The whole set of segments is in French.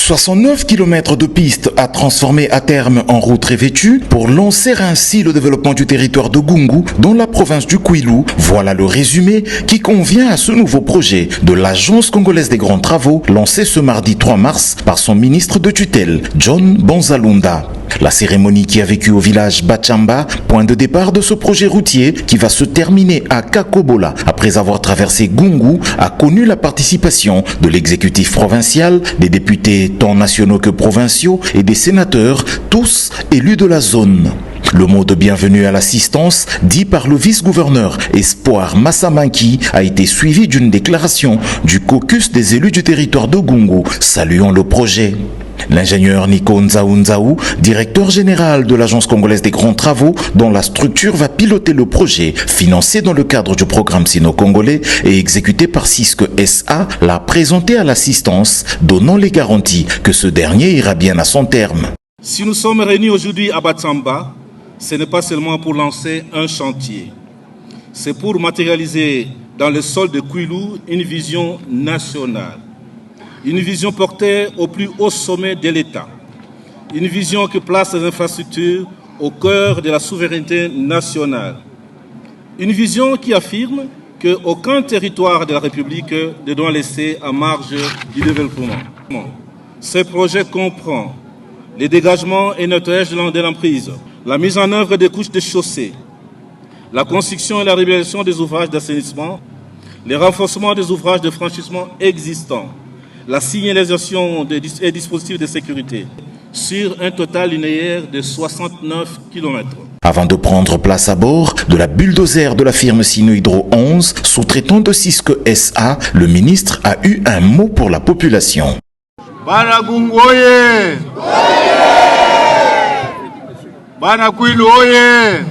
69 km de pistes à transformer à terme en route revêtue pour lancer ainsi le développement du territoire de Gungu dans la province du Kwilu. Voilà le résumé qui convient à ce nouveau projet de l'Agence congolaise des grands travaux lancé ce mardi 3 mars par son ministre de tutelle, John Bonzalunda. La cérémonie qui a vécu au village Bachamba, point de départ de ce projet routier qui va se terminer à Kakobola après avoir traversé Gungu, a connu la participation de l'exécutif provincial, des députés tant nationaux que provinciaux et des sénateurs, tous élus de la zone. Le mot de bienvenue à l'assistance, dit par le vice-gouverneur Espoir Massamanki, a été suivi d'une déclaration du caucus des élus du territoire de Gungu, saluant le projet. L'ingénieur Nico Nzaou, directeur général de l'Agence congolaise des grands travaux, dont la structure va piloter le projet, financé dans le cadre du programme sino-congolais et exécuté par Cisco SA, l'a présenté à l'assistance, donnant les garanties que ce dernier ira bien à son terme. Si nous sommes réunis aujourd'hui à Bachamba, ce n'est pas seulement pour lancer un chantier, c'est pour matérialiser dans le sol de Kwilu une vision nationale. Une vision portée au plus haut sommet de l'État. Une vision qui place les infrastructures au cœur de la souveraineté nationale. Une vision qui affirme qu'aucun territoire de la République ne doit laisser à marge du développement. Ce projet comprend les dégagements et nettoyages de l'emprise, la mise en œuvre des couches de chaussée, la construction et la réalisation des ouvrages d'assainissement, les renforcements des ouvrages de franchissement existants, la signalisation des dispositifs de sécurité sur un total linéaire de 69 km. Avant de prendre place à bord de la bulldozer de la firme Sino-Hydro 11, sous-traitant de Cisco SA, le ministre a eu un mot pour la population. Bana Gungu oye! Bana Kwilu oye!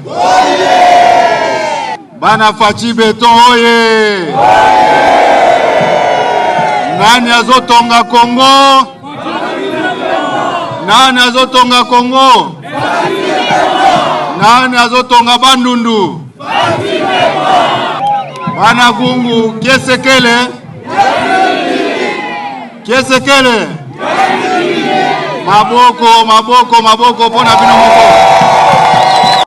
Bana Fachi Beton oye! Nani azotonga Kongo? Nani azotonga Kongo? Nani azotonga Bandundu? Bana Gungu kiesekele? Kiesekele? Maboko pona bino moko.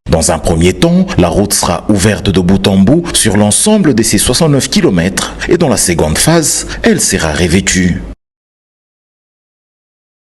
Dans un premier temps, la route sera ouverte de bout en bout sur l'ensemble de ces 69 km et dans la seconde phase, elle sera revêtue.